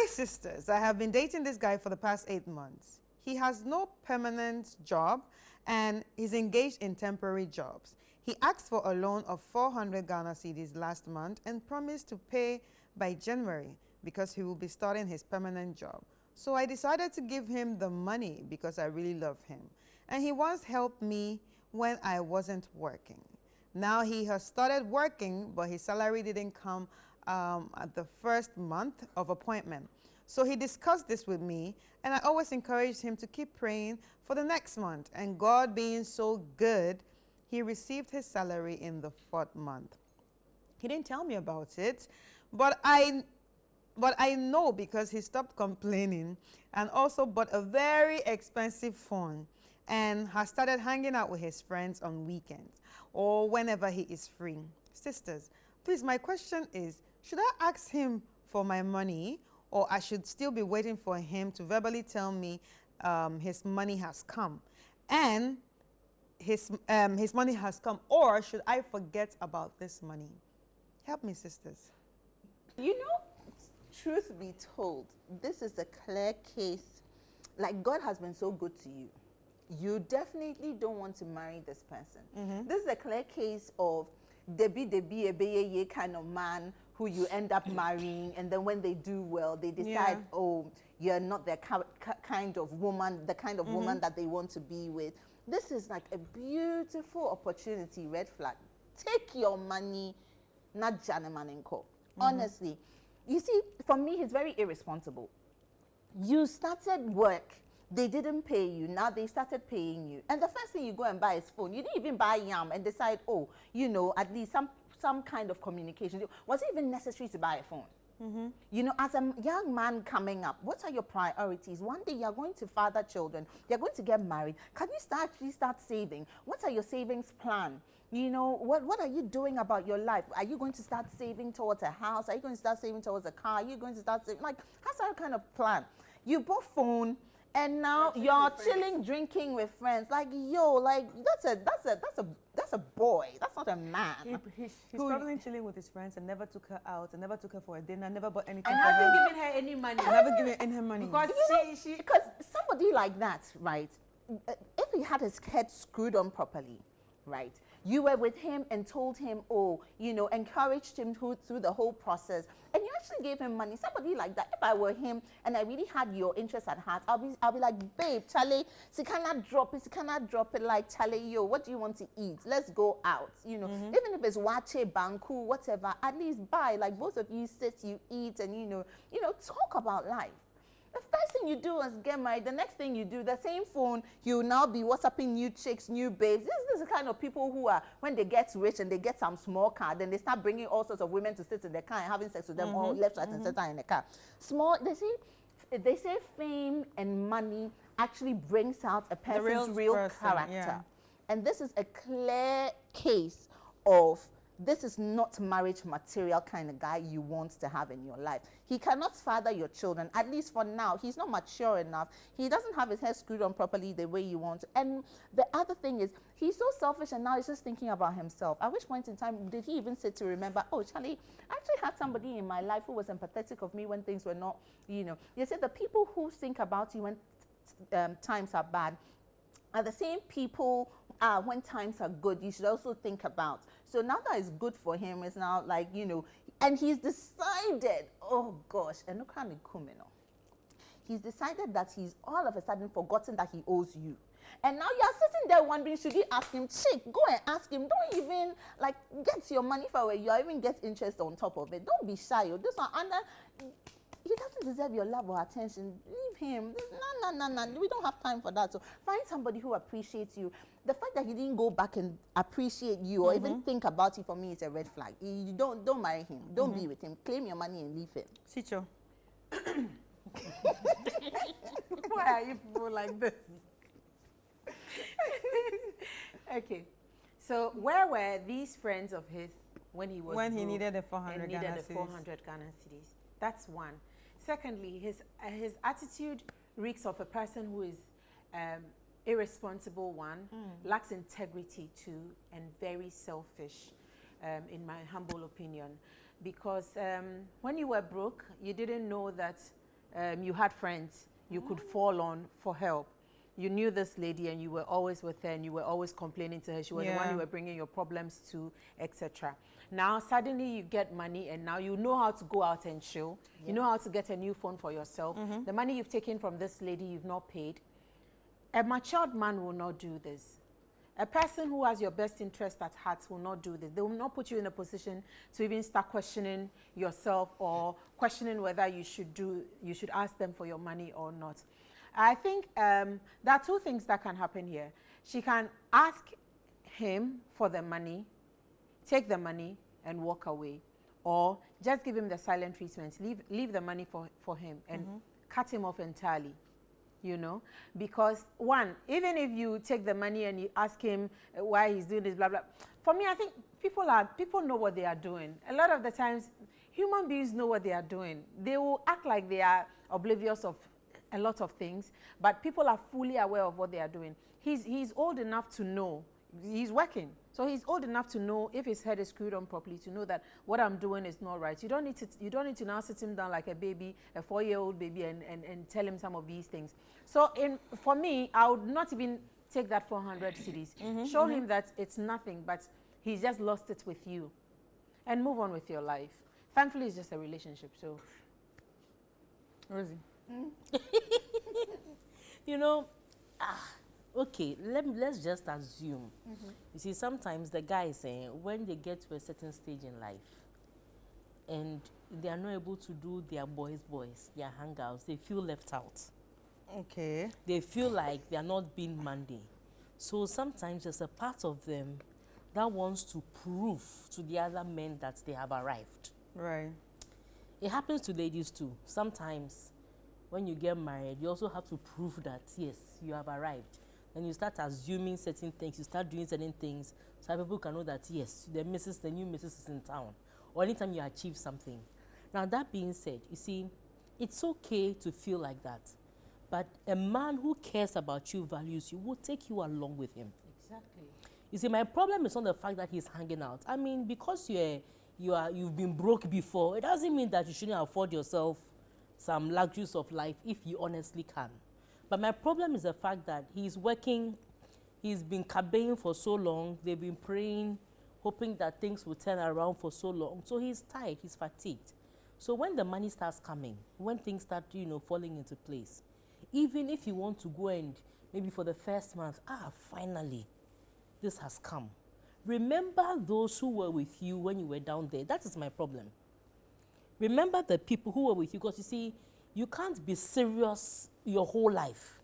sisters, I have been dating this guy for the past 8 months. He has no permanent job and is engaged in temporary jobs. He asked for a loan of 400 Ghana cedis last month and promised to pay by January because he will be starting his permanent job. So I decided to give him the money because I really love him. And he once helped me when I wasn't working. Now he has started working, but his salary didn't come at the first month of appointment. So he discussed this with me, and I always encouraged him to keep praying for the next month. And God being so good, he received his salary in the 4th month. He didn't tell me about it, but I know because he stopped complaining and also bought a very expensive phone and has started hanging out with his friends on weekends or whenever he is free. Sisters, please, my question is, should I ask him for my money, or I should still be waiting for him to verbally tell me his money has come? And his money has come, or should I forget about this money? Help me, sisters. You know, truth be told, this is a clear case. Like, God has been so good to you. You definitely don't want to marry this person. This is a clear case of debi kind of man who you end up marrying, and then when they do well, they decide, oh, you're not the kind of woman, woman that they want to be with. This is like a beautiful opportunity. Red flag. Take your money, not Janamanenko. Honestly, you see, for me, he's very irresponsible. You started work. They didn't pay you. Now they started paying you. And the first thing you go and buy is phone. You didn't even buy yam and decide, oh, you know, at least some kind of communication. Was it even necessary to buy a phone? You know, as a young man coming up, what are your priorities? One day you're going to father children. You're going to get married. Can you actually start saving? What are your savings plan? You know, what are you doing about your life? Are you going to start saving towards a house? Are you going to start saving towards a car? Are you going to start saving? Like, how's that kind of plan? You bought phone, and now you're chilling, drinking with friends. Like, yo, like that's a boy. That's not a man. He's probably chilling with his friends and never took her out and never took her for a dinner, never bought anything and for her. hasn't given her any money. Never given her money. Because because somebody like that, right? If he had his head screwed on properly, right? You were with him and told him, oh, you know, encouraged him through the whole process, and you actually gave him money. Somebody like that, if I were him and I really had your interest at heart, I'll be like, babe, Charlie, she cannot drop it, like, Charlie, yo, what do you want to eat? Let's go out, you know. Even if it's wache, banku, whatever, at least buy, like, both of you sit, you eat, and you know, talk about life. The first thing you do is get married. The next thing you do, the same phone, you'll now be WhatsApping new chicks, new babes. This is the kind of people who are, when they get rich and they get some small car, then they start bringing all sorts of women to sit in the car and having sex with them all left, right, and center in the car. They say fame and money actually brings out a person's real character. Yeah. And this is a clear case of, this is not marriage material kind of guy you want to have in your life. He cannot father your children, at least for now. He's not mature enough. He doesn't have his head screwed on properly the way you want. And the other thing is, he's so selfish and now he's just thinking about himself. At which point in time did he even sit to remember, oh, Charlie, I actually had somebody in my life who was empathetic of me when things were not, you know. You said the people who think about you when times are bad are the same people when times are good, you should also think about. So now that it's good for him, it's now like, you know, and he's decided, oh gosh, and look how he's decided that he's all of a sudden forgotten that he owes you. And now you're sitting there wondering, should you ask him? Chick, go and ask him. Don't even, like, get your money for it. You even get interest on top of it. Don't be shy. This one, he doesn't deserve your love or attention. Leave him. No. We don't have time for that. So find somebody who appreciates you. The fact that he didn't go back and appreciate you or even think about you, for me, is a red flag. You don't marry him. Don't be with him. Claim your money and leave him. Sicho. Why are you people like this? Okay. So where were these friends of his when he was when he broke needed the 400 and needed the 400 Ghana cedis? That's one. Secondly, his attitude reeks of a person who is irresponsible, one, lacks integrity, two, and very selfish, in my humble opinion. Because when you were broke, you didn't know that you had friends you could fall on for help. You knew this lady and you were always with her and you were always complaining to her. She was the one you were bringing your problems to, etc. Now, suddenly you get money and now you know how to go out and chill. You know how to get a new phone for yourself. The money you've taken from this lady, you've not paid. A matured man will not do this. A person who has your best interest at heart will not do this. They will not put you in a position to even start questioning yourself or questioning whether you should ask them for your money or not. I think there are two things that can happen here. She can ask him for the money, take the money and walk away, or just give him the silent treatment, leave the money for him and cut him off entirely. You know, because one, even if you take the money and you ask him why he's doing this, blah, blah. For me, I think people know what they are doing. A lot of the times, human beings know what they are doing. They will act like they are oblivious of a lot of things, but people are fully aware of what they are doing. He's old enough to know. He's working. So he's old enough to know if his head is screwed on properly, to know that what I'm doing is not right. You don't need to now sit him down like a baby, a 4-year-old baby, and tell him some of these things. So for me, I would not even take that 400 cedis. Show him that it's nothing, but he's just lost it with you. And move on with your life. Thankfully, it's just a relationship, so. Rosie. You know, okay, let's just assume. You see, sometimes the guys say when they get to a certain stage in life and they are not able to do their boys, their hangouts, they feel left out. Okay. They feel like they are not being Monday. So sometimes there's a part of them that wants to prove to the other men that they have arrived. Right. It happens to ladies too. Sometimes when you get married, you also have to prove that, yes, you have arrived. And you start assuming certain things, you start doing certain things, so people can know that, yes, the new missus is in town. Or anytime you achieve something. Now, that being said, you see, it's okay to feel like that. But a man who cares about you, values you, will take you along with him. Exactly. You see, my problem is not the fact that he's hanging out. I mean, because you've been broke before, it doesn't mean that you shouldn't afford yourself some luxuries of life if you honestly can. But my problem is the fact that he's working, he's been cabaying for so long, they've been praying, hoping that things will turn around for so long. So he's tired, he's fatigued. So when the money starts coming, when things start, falling into place, even if you want to go and maybe for the first month, finally, this has come. Remember those who were with you when you were down there. That is my problem. Remember the people who were with you, because you see, you can't be serious your whole life.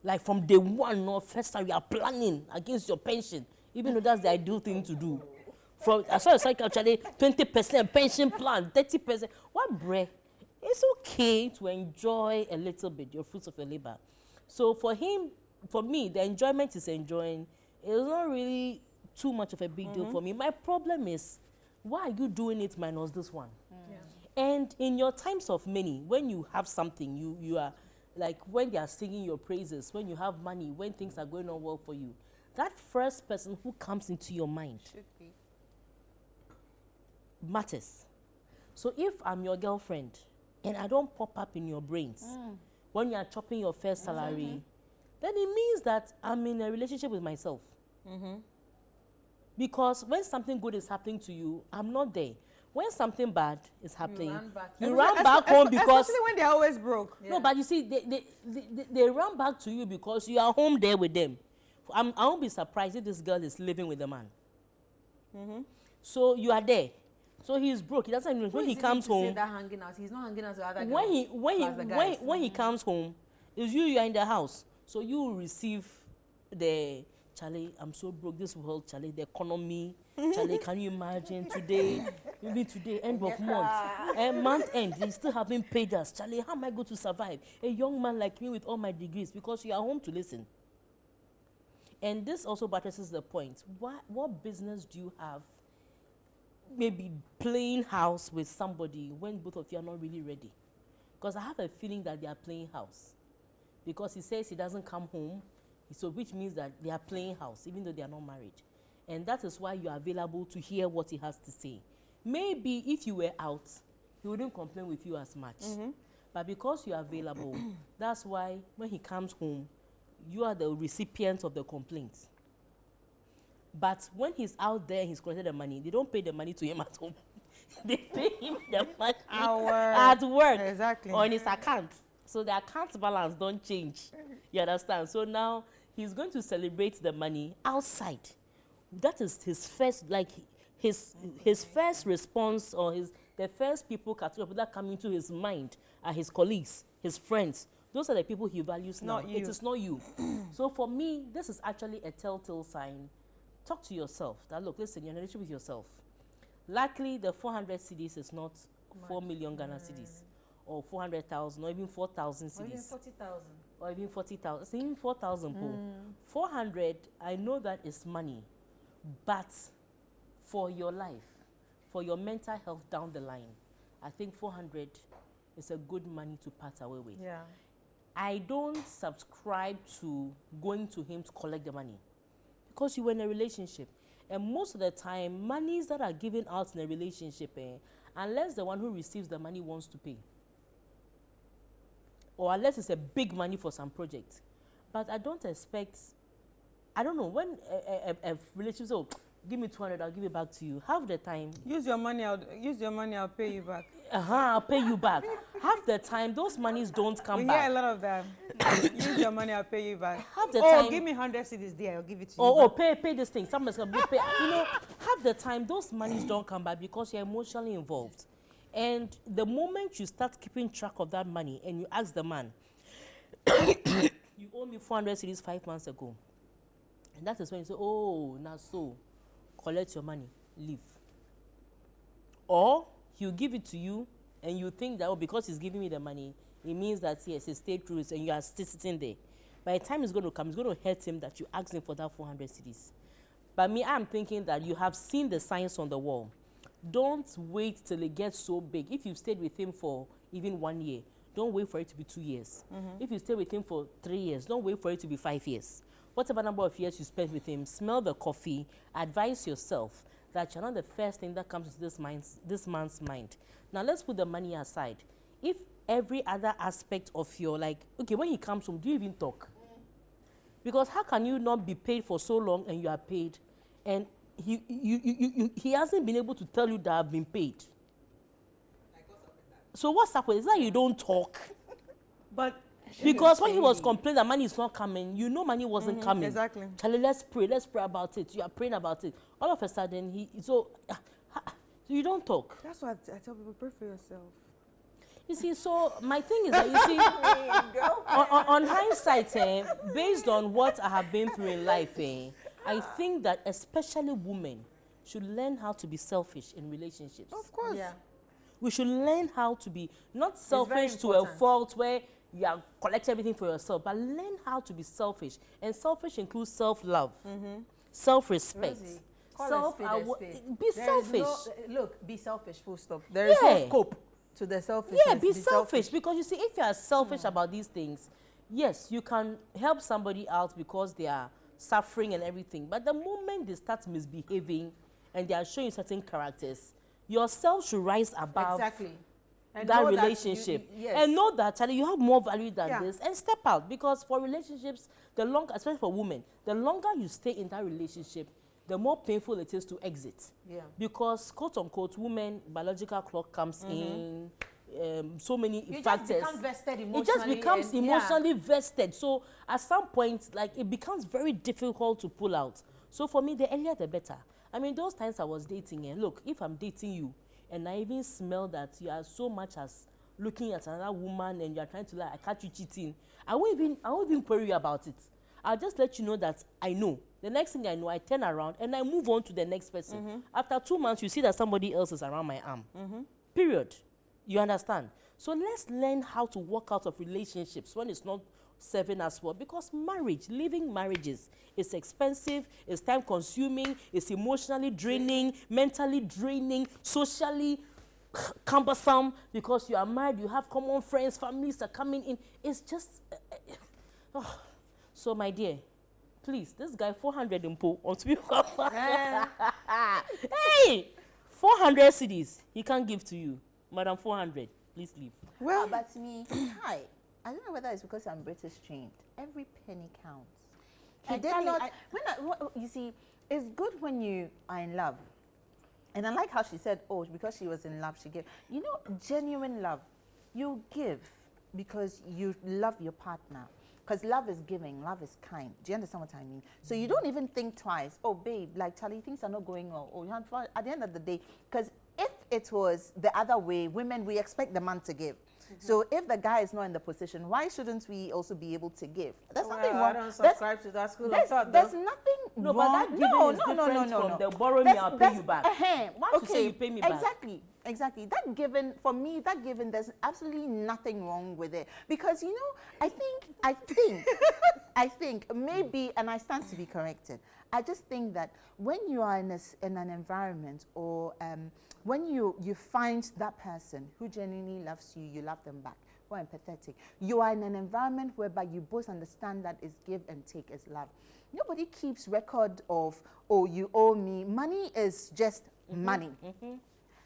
Like from day one, no, first time you are planning against your pension, even though that's the ideal thing to do. From, I saw a cycle actually, 20% pension plan, 30%. What bread? It's okay to enjoy a little bit your fruits of your labor. So for me, the enjoyment is enjoying. It's not really too much of a big deal for me. My problem is, why are you doing it minus this one? And in your times of money, when you have something, you are like when they are singing your praises, when you have money, when things are going on well for you, that first person who comes into your mind matters. So if I'm your girlfriend and I don't pop up in your brains when you are chopping your first salary, then it means that I'm in a relationship with myself. Because when something good is happening to you, I'm not there. When something bad is happening, you run back home because... Especially when they're always broke. No, but you see, they run back to you because you are home there with them. I won't be surprised if this girl is living with the man. So you are there. So he's broke. He doesn't even... When he comes home... That hanging out. He's not hanging out with other girls. When he comes home, it's you are in the house. So you will receive the... Charlie, I'm so broke. This world, Charlie, the economy. Charlie, can you imagine today, even today, end of month, month end, they still haven't paid us. Charlie, how am I going to survive? A young man like me with all my degrees, because you are home to listen. And this also buttresses the point. What business do you have maybe playing house with somebody when both of you are not really ready? Because I have a feeling that they are playing house. Because he says he doesn't come home, so which means that they are playing house, even though they are not married. And that is why you are available to hear what he has to say. Maybe if you were out, he wouldn't complain with you as much. But because you are available, that's why when he comes home, you are the recipient of the complaint. But when he's out there, he's collected the money, they don't pay the money to him at home. They pay him the money at work. Exactly. Or in his account. So the account balance don't change. You understand? So now he's going to celebrate the money outside. That is his first, like his first response, or the first people category that come into his mind are his colleagues, his friends. Those are the people he values now. Not you. It is not you. So for me, this is actually a telltale sign. Talk to yourself. That look, listen, you're in a relationship with yourself. Luckily, the 400 CDs is not 4 million Ghana CDs, or 400,000, or even 4,000 CDs. Or even 40,000. Or even 40,000. It's even 4,000. 400, I know that is money. But for your life, for your mental health down the line, I think 400 is a good money to part away with. Yeah. I don't subscribe to going to him to collect the money, because you were in a relationship. And most of the time, monies that are given out in a relationship, unless the one who receives the money wants to pay, or unless it's a big money for some project. But I don't expect, I don't know, when a relationship says, oh, give me 200, I'll give it back to you. Half the time, Use your money, I'll pay you back. I'll pay you back. Half the time, those monies don't come We back. hear a lot of that. Use your money, I'll pay you back. Half the Oh, time, give me 100 CDs there, I'll give it to you. oh, pay this thing. Someone's gonna pay. You know, half the time those monies don't come back because you're emotionally involved. And the moment you start keeping track of that money and you ask the man, you owe me 400 CDs 5 months ago. And that is when you say, oh, now so, collect your money, leave. Or he'll give it to you and you think that, oh, because he's giving me the money, it means that, yes, he stayed through it and you are still sitting there. By the time it's going to come, it's going to hurt him that you asked him for that 400 CDs. But me, I'm thinking that you have seen the signs on the wall. Don't wait till it gets so big. If you've stayed with him for even 1 year, don't wait for it to be 2 years. If you stay with him for 3 years, don't wait for it to be 5 years. Whatever number of years you spend with him, smell the coffee, advise yourself that you're not the first thing that comes to this man's mind. Now let's put the money aside. If every other aspect of your, like, okay, when he comes home, do you even talk? Because how can you not be paid for so long and you are paid, and he hasn't been able to tell you that I've been paid? So what's up with it? It's like you don't talk. But Because when he was complaining that money is not coming, you know money wasn't coming. Exactly. Charlie, let's pray about it. You are praying about it. All of a sudden, so you don't talk. That's why I tell people, pray for yourself. You see, so my thing is that, you see, on hindsight, based on what I have been through in life, I think that especially women should learn how to be selfish in relationships. Of course. Yeah. We should learn how to be not selfish to a important. fault where you are collecting everything for yourself, but learn how to be selfish. And selfish includes self-love, self-respect. Rosie, call a spade a spade. Be There is selfish. Look, be selfish, full stop. There is no Yeah. scope to the selfishness. Yeah, be selfish. Because you see, if you are selfish about these things, yes, you can help somebody out because they are suffering and everything. But the moment they start misbehaving and they are showing certain characters, yourself should rise above Exactly. And that know relationship. yes. And know that, Charlie, you have more value than Yeah. this, and step out. Because for relationships, the longer, especially for women, the longer you stay in that relationship, the more painful it is to exit. Yeah. Because, quote unquote, women, biological clock comes in, so many You factors. just become vested emotionally. It just becomes and- yeah. emotionally vested. So at some point, like, it becomes very difficult to pull out. So for me, the earlier the better. I mean, those times I was dating, and look, if I'm dating you, and I even smell that you are so much as looking at another woman and you are trying to, like, I catch you cheating, I won't even query about it. I'll just let you know that I know. The next thing I know, I turn around and I move on to the next person. After 2 months, you see that somebody else is around my arm. Period. You understand? So let's learn how to walk out of relationships when it's not serving us well. Because marriage, living marriages, is expensive, it's time consuming, it's emotionally draining, mentally draining, socially cumbersome, because you are married, you have common friends, families are coming in. It's just so my dear, please, this guy 400 in pool on speaker. Hey, 400 CDs he can't give to you, madam. 400, please leave. Well- but me, hi. I don't know whether it's because I'm British trained. Every penny counts. He did Exactly. not. You see, it's good when you are in love. And I like how she said, oh, because she was in love, she gave. You know, genuine love, you give because you love your partner. Because love is giving, love is kind. Do you understand what I mean? So you don't even think twice. Oh, babe, like Charlie, things are not going well. Oh, at the end of the day, because if it was the other way, women, we expect the man to give. So if the guy is not in the position, why shouldn't we also be able to give? There's nothing wrong. I don't subscribe to that school of thought. There's though. nothing No, wrong. but that giving is different from the borrow me, I'll pay you back. Once you say you pay me back. Exactly. That given, for me, that given, there's absolutely nothing wrong with it. Because, you know, I think, maybe, and I stand to be corrected, I just think that when you are in an environment or when you find that person who genuinely loves you, you love them back, who are empathetic, you are in an environment whereby you both understand that is give and take is love. Nobody keeps record of, oh, you owe me. Money is just money.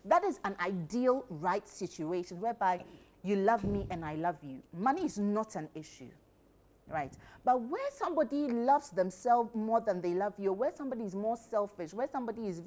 That is an ideal right situation whereby you love me and I love you. Money is not an issue. Right. But where somebody loves themselves more than they love you, where somebody is more selfish, where somebody is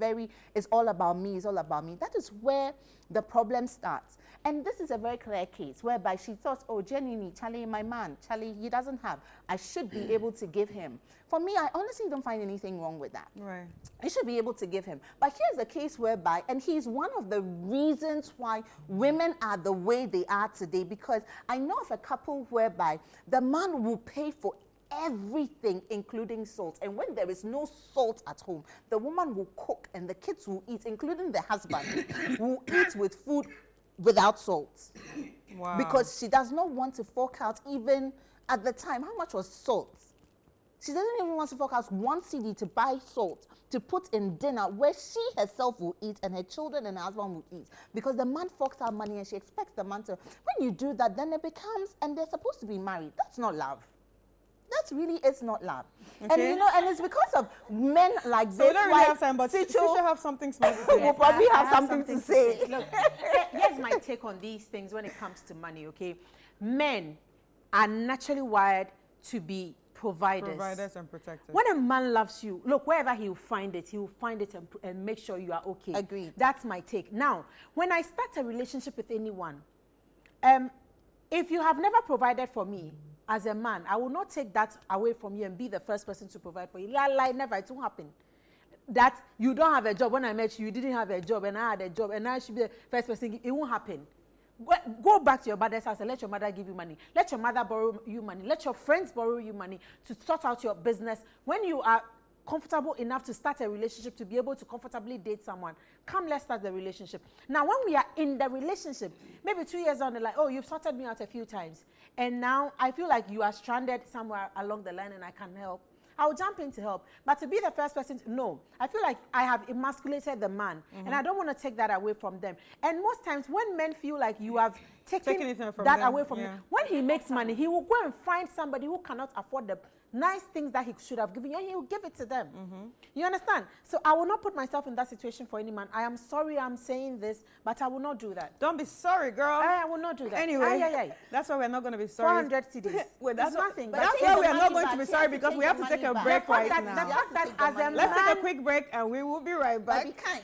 it's all about me, that is where the problem starts. And this is a very clear case whereby she thought, oh, genuinely, Charlie, my man, Charlie, he doesn't have. I should be able to give him. For me, I honestly don't find anything wrong with that. Right. You should be able to give him. But here's the case whereby, and he's one of the reasons why women are the way they are today, because I know of a couple whereby the man will pay for everything, including salt. And when there is no salt at home, the woman will cook and the kids will eat, including the husband, will eat with food without salt. Wow. Because she does not want to fork out, even at the time, how much was salt? She doesn't even want to fork out 1 CD to buy salt to put in dinner where she herself will eat and her children and her husband will eat. Because the man forks out money and she expects the man to. When you do that, then it becomes, and they're supposed to be married. That's not love. That's really, it's not love. Okay. And you know, and it's because of men like So this. we don't really have time, but she should have something small to say. will probably I have something to say. Look, here's my take on these things when it comes to money, okay? Men are naturally wired to be providers. Providers and protectors. When a man loves you, look, wherever he will find it and make sure you are okay. Agreed. That's my take. Now, when I start a relationship with anyone, if you have never provided for me as a man, I will not take that away from you and be the first person to provide for you. Lie, never. It won't happen. That you don't have a job. When I met you, you didn't have a job, and I had a job, and I should be the first person. It won't happen. Go back to your mother's house and let your mother give you money. Let your mother borrow you money. Let your friends borrow you money to sort out your business. When you are comfortable enough to start a relationship, to be able to comfortably date someone, come, let's start the relationship. Now, when we are in the relationship, maybe 2 years down the line, oh, you've sorted me out a few times, and now I feel like you are stranded somewhere along the line and I can help. I'll jump in to help. But to be the first person, no. I feel like I have emasculated the man, and I don't want to take that away from them. And most times when men feel like you have taken that away from them, when he makes money, he will go and find somebody who cannot afford the nice things that he should have given you, and he will give it to them. You understand? So I will not put myself in that situation for any man. I am sorry I'm saying this, but I will not do that. Don't be sorry, girl. I will not do that. Anyway, that's why we're not going to be sorry. 400 CDs. Wait, that's nothing. But that's why we are not going to be sorry, because we have to take a break right now. The fact that as a man, Let's take a quick break and we will be right back. But be kind.